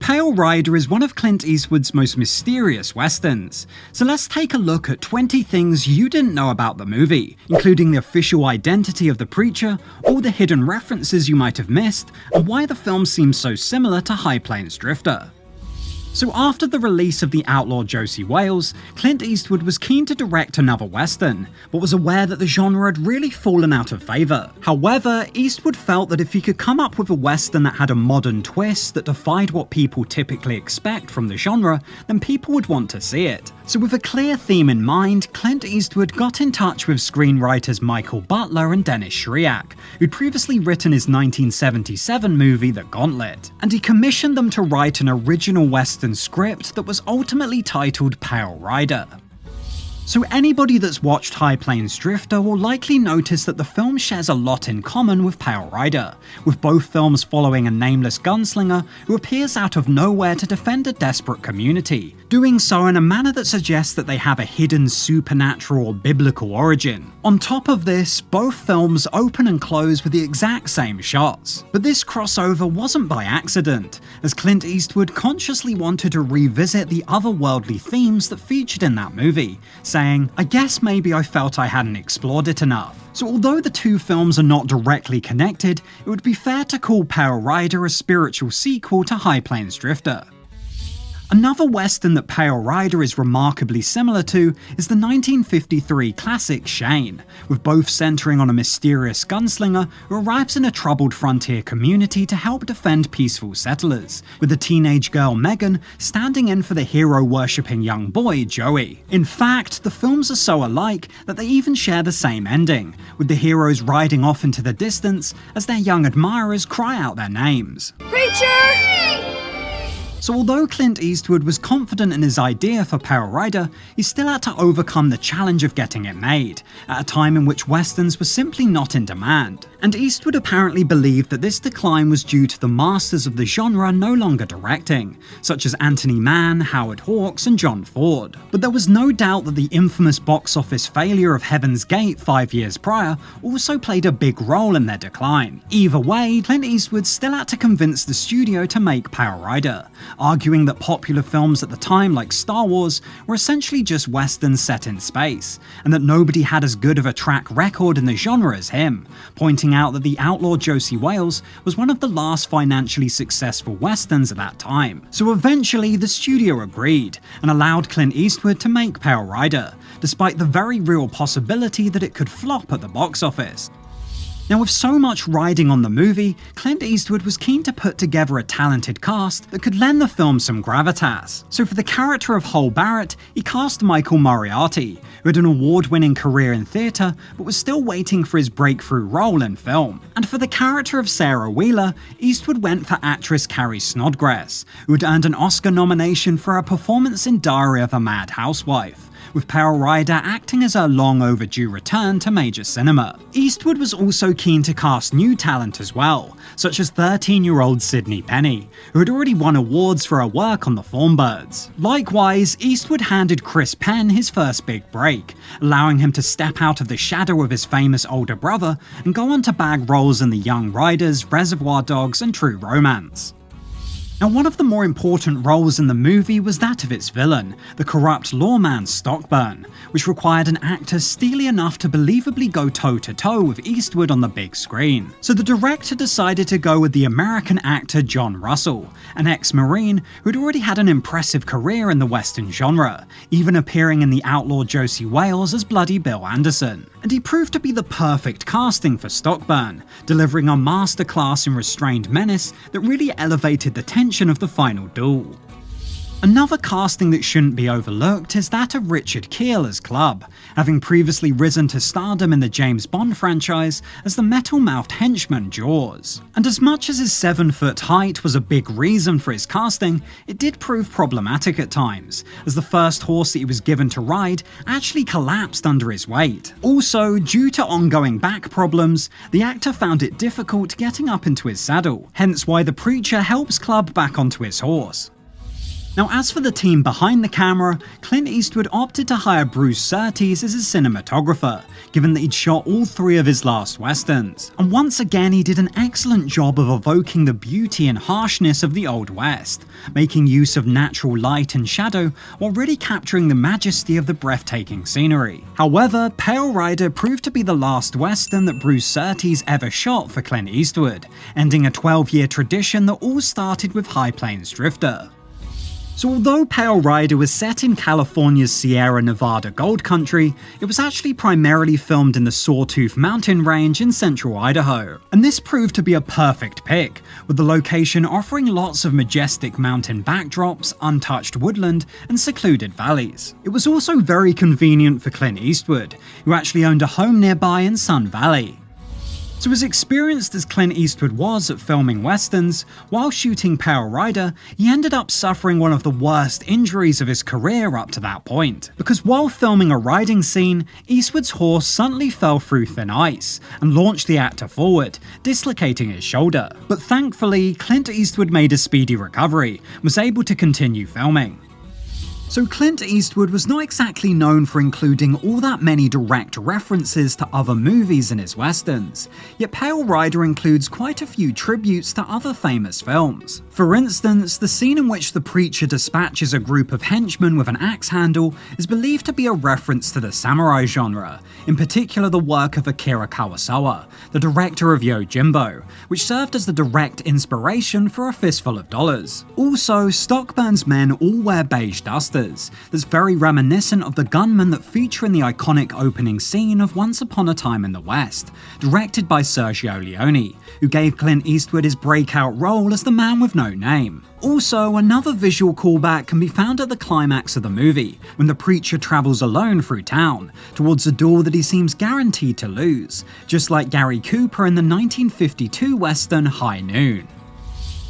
Pale Rider is one of Clint Eastwood's most mysterious westerns, so let's take a look at 20 things you didn't know about the movie, including the official identity of the preacher, all the hidden references you might have missed, and why the film seems so similar to High Plains Drifter. So after the release of The Outlaw Josie Wales, Clint Eastwood was keen to direct another western, but was aware that the genre had really fallen out of favour. However, Eastwood felt that if he could come up with a western that had a modern twist that defied what people typically expect from the genre, then people would want to see it. So with a clear theme in mind, Clint Eastwood got in touch with screenwriters Michael Butler and Dennis Shriak, who'd previously written his 1977 movie The Gauntlet, and he commissioned them to write an original western script that was ultimately titled Pale Rider. So anybody that's watched High Plains Drifter will likely notice that the film shares a lot in common with Pale Rider, with both films following a nameless gunslinger who appears out of nowhere to defend a desperate community, doing so in a manner that suggests that they have a hidden supernatural or biblical origin. On top of this, both films open and close with the exact same shots. But this crossover wasn't by accident, as Clint Eastwood consciously wanted to revisit the otherworldly themes that featured in that movie, saying, "I guess maybe I felt I hadn't explored it enough." So although the two films are not directly connected, it would be fair to call Pale Rider a spiritual sequel to High Plains Drifter. Another western that Pale Rider is remarkably similar to is the 1953 classic Shane, with both centering on a mysterious gunslinger who arrives in a troubled frontier community to help defend peaceful settlers, with the teenage girl Megan standing in for the hero-worshipping young boy Joey. In fact, the films are so alike that they even share the same ending, with the heroes riding off into the distance as their young admirers cry out their names. Preacher! So although Clint Eastwood was confident in his idea for Pale Rider, he still had to overcome the challenge of getting it made, at a time in which westerns were simply not in demand. And Eastwood apparently believed that this decline was due to the masters of the genre no longer directing, such as Anthony Mann, Howard Hawks, and John Ford. But there was no doubt that the infamous box office failure of Heaven's Gate 5 years prior also played a big role in their decline. Either way, Clint Eastwood still had to convince the studio to make Pale Rider, arguing that popular films at the time like Star Wars were essentially just westerns set in space, and that nobody had as good of a track record in the genre as him, pointing out that The Outlaw Josie Wales was one of the last financially successful westerns at that time. So eventually the studio agreed, and allowed Clint Eastwood to make Pale Rider, despite the very real possibility that it could flop at the box office. Now, with so much riding on the movie, Clint Eastwood was keen to put together a talented cast that could lend the film some gravitas. So for the character of Hull Barrett, he cast Michael Moriarty, who had an award-winning career in theatre, but was still waiting for his breakthrough role in film. And for the character of Sarah Wheeler, Eastwood went for actress Carrie Snodgrass, who had earned an Oscar nomination for her performance in Diary of a Mad Housewife, with Pale Rider acting as her long overdue return to major cinema. Eastwood was also keen to cast new talent as well, such as 13-year-old Sydney Penny, who had already won awards for her work on The Thornbirds. Likewise, Eastwood handed Chris Penn his first big break, allowing him to step out of the shadow of his famous older brother and go on to bag roles in The Young Riders, Reservoir Dogs, and True Romance. Now, one of the more important roles in the movie was that of its villain, the corrupt lawman Stockburn, which required an actor steely enough to believably go toe-to-toe with Eastwood on the big screen. So the director decided to go with the American actor John Russell, an ex-Marine who'd already had an impressive career in the Western genre, even appearing in The Outlaw Josie Wales as Bloody Bill Anderson. And he proved to be the perfect casting for Stockburn, delivering a masterclass in restrained menace that really elevated the tension of the final duel. Another casting that shouldn't be overlooked is that of Richard Kiel as Club, having previously risen to stardom in the James Bond franchise as the metal-mouthed henchman Jaws. And as much as his 7-foot height was a big reason for his casting, it did prove problematic at times, as the first horse that he was given to ride actually collapsed under his weight. Also, due to ongoing back problems, the actor found it difficult getting up into his saddle, hence why the preacher helps Club back onto his horse. Now, as for the team behind the camera, Clint Eastwood opted to hire Bruce Surtees as his cinematographer, given that he'd shot all 3 of his last westerns. And once again, he did an excellent job of evoking the beauty and harshness of the Old West, making use of natural light and shadow while really capturing the majesty of the breathtaking scenery. However, Pale Rider proved to be the last western that Bruce Surtees ever shot for Clint Eastwood, ending a 12-year tradition that all started with High Plains Drifter. So although Pale Rider was set in California's Sierra Nevada gold country, it was actually primarily filmed in the Sawtooth mountain range in central Idaho. And this proved to be a perfect pick, with the location offering lots of majestic mountain backdrops, untouched woodland, and secluded valleys. It was also very convenient for Clint Eastwood, who actually owned a home nearby in Sun Valley. So as experienced as Clint Eastwood was at filming westerns, while shooting Pale Rider, he ended up suffering one of the worst injuries of his career up to that point. Because while filming a riding scene, Eastwood's horse suddenly fell through thin ice and launched the actor forward, dislocating his shoulder. But thankfully, Clint Eastwood made a speedy recovery and was able to continue filming. So Clint Eastwood was not exactly known for including all that many direct references to other movies in his westerns, yet Pale Rider includes quite a few tributes to other famous films. For instance, the scene in which the preacher dispatches a group of henchmen with an axe handle is believed to be a reference to the samurai genre, in particular the work of Akira Kurosawa, the director of Yojimbo, which served as the direct inspiration for A Fistful of Dollars. Also, Stockburn's men all wear beige dusters, that's very reminiscent of the gunmen that feature in the iconic opening scene of Once Upon a Time in the West, directed by Sergio Leone, who gave Clint Eastwood his breakout role as the man with no name. Also, another visual callback can be found at the climax of the movie, when the preacher travels alone through town, towards a door that he seems guaranteed to lose, just like Gary Cooper in the 1952 western High Noon.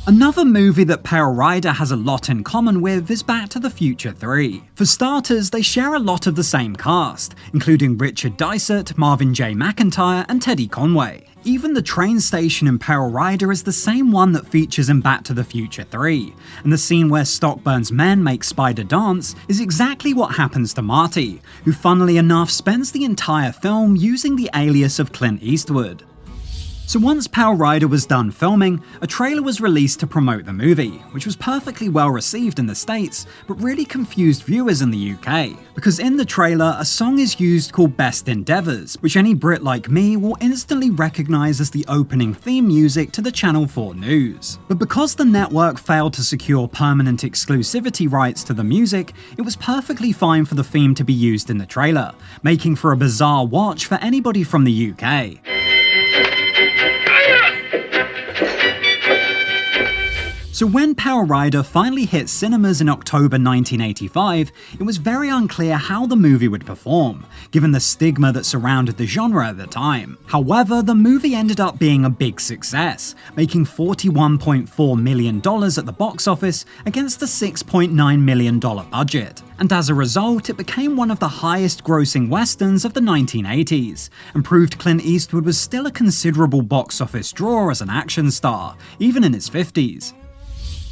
Another movie that Pale Rider has a lot in common with is Back to the Future 3. For starters, they share a lot of the same cast, including Richard Dysart, Marvin J. McIntyre, and Teddy Conway. Even the train station in Pale Rider is the same one that features in Back to the Future 3, and the scene where Stockburn's men make Spider dance is exactly what happens to Marty, who funnily enough spends the entire film using the alias of Clint Eastwood. So once Pale Rider was done filming, a trailer was released to promote the movie, which was perfectly well received in the States, but really confused viewers in the UK. Because in the trailer, a song is used called Best Endeavours, which any Brit like me will instantly recognise as the opening theme music to the Channel 4 news. But because the network failed to secure permanent exclusivity rights to the music, it was perfectly fine for the theme to be used in the trailer, making for a bizarre watch for anybody from the UK. So when Pale Rider finally hit cinemas in October 1985, it was very unclear how the movie would perform, given the stigma that surrounded the genre at the time. However, the movie ended up being a big success, making $41.4 million at the box office against a $6.9 million budget. And as a result, it became one of the highest grossing westerns of the 1980s, and proved Clint Eastwood was still a considerable box office draw as an action star, even in his 50s.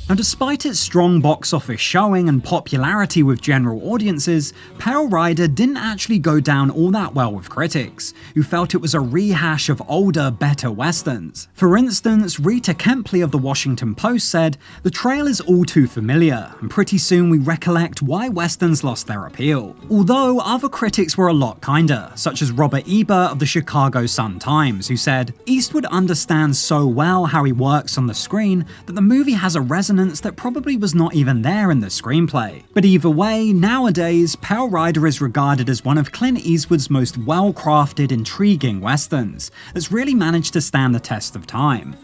Now, despite its strong box office showing and popularity with general audiences, Pale Rider didn't actually go down all that well with critics, who felt it was a rehash of older, better westerns. For instance, Rita Kempley of the Washington Post said, "The trail is all too familiar, and pretty soon we recollect why westerns lost their appeal." Although other critics were a lot kinder, such as Robert Ebert of the Chicago Sun-Times, who said, "Eastwood understands so well how he works on the screen that the movie has a resonance that probably was not even there in the screenplay." But either way, nowadays, Pale Rider is regarded as one of Clint Eastwood's most well-crafted, intriguing westerns, that's really managed to stand the test of time.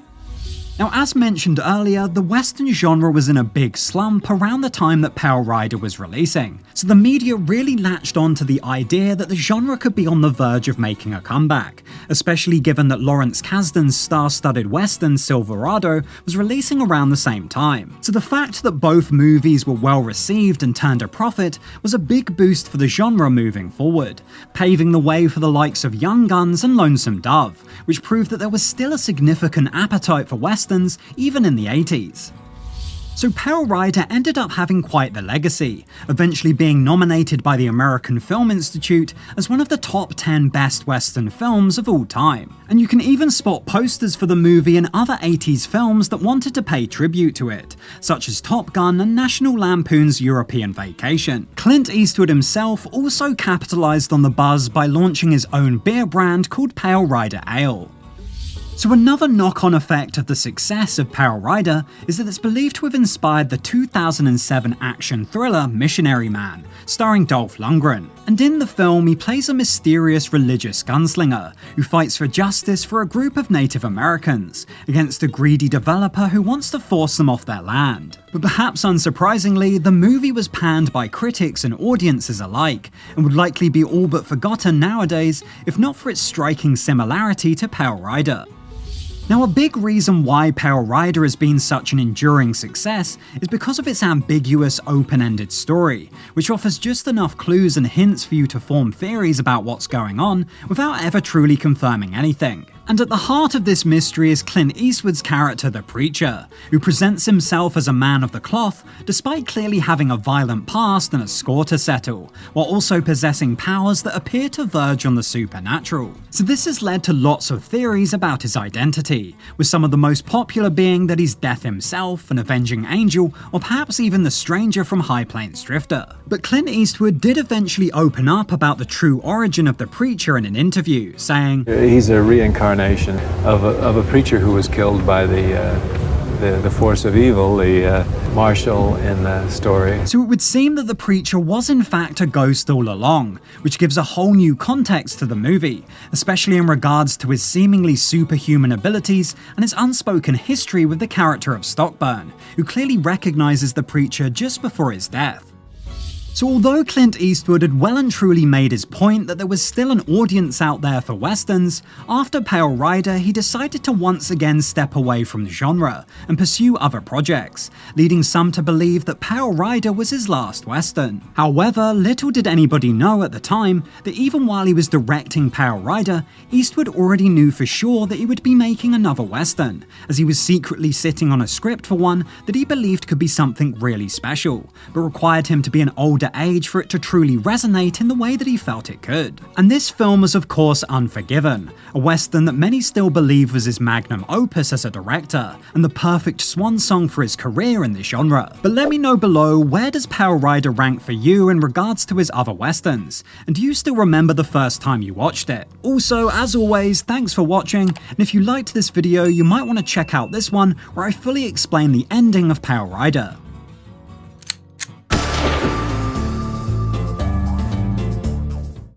Now, as mentioned earlier, the western genre was in a big slump around the time that Pale Rider was releasing, so the media really latched on to the idea that the genre could be on the verge of making a comeback, especially given that Lawrence Kasdan's star-studded western Silverado was releasing around the same time. So the fact that both movies were well received and turned a profit was a big boost for the genre moving forward, paving the way for the likes of Young Guns and Lonesome Dove, which proved that there was still a significant appetite for westerns even in the 80s. So Pale Rider ended up having quite the legacy, eventually being nominated by the American Film Institute as one of the top 10 best Western films of all time. And you can even spot posters for the movie in other 80s films that wanted to pay tribute to it, such as Top Gun and National Lampoon's European Vacation. Clint Eastwood himself also capitalized on the buzz by launching his own beer brand called Pale Rider Ale. So another knock-on effect of the success of Pale Rider is that it's believed to have inspired the 2007 action thriller Missionary Man, starring Dolph Lundgren. And in the film, he plays a mysterious religious gunslinger who fights for justice for a group of Native Americans against a greedy developer who wants to force them off their land. But perhaps unsurprisingly, the movie was panned by critics and audiences alike, and would likely be all but forgotten nowadays if not for its striking similarity to Pale Rider. Now, a big reason why Pale Rider has been such an enduring success is because of its ambiguous, open-ended story, which offers just enough clues and hints for you to form theories about what's going on without ever truly confirming anything. And at the heart of this mystery is Clint Eastwood's character, the Preacher, who presents himself as a man of the cloth despite clearly having a violent past and a score to settle, while also possessing powers that appear to verge on the supernatural. So this has led to lots of theories about his identity, with some of the most popular being that he's Death himself, an avenging angel, or perhaps even the stranger from High Plains Drifter. But Clint Eastwood did eventually open up about the true origin of the Preacher in an interview, saying, "He's a reincarnation of a preacher who was killed by the force of evil, the marshal in the story." So it would seem that the Preacher was in fact a ghost all along, which gives a whole new context to the movie, especially in regards to his seemingly superhuman abilities and his unspoken history with the character of Stockburn, who clearly recognizes the Preacher just before his death. So although Clint Eastwood had well and truly made his point that there was still an audience out there for westerns, after Pale Rider he decided to once again step away from the genre and pursue other projects, leading some to believe that Pale Rider was his last western. However, little did anybody know at the time that even while he was directing Pale Rider, Eastwood already knew for sure that he would be making another western, as he was secretly sitting on a script for one that he believed could be something really special, but required him to be an older age for it to truly resonate in the way that he felt it could. And this film was of course Unforgiven, a western that many still believe was his magnum opus as a director, and the perfect swan song for his career in the genre. But let me know below, where does Pale Rider rank for you in regards to his other westerns? And do you still remember the first time you watched it? Also, as always, thanks for watching, and if you liked this video you might want to check out this one where I fully explain the ending of Pale Rider.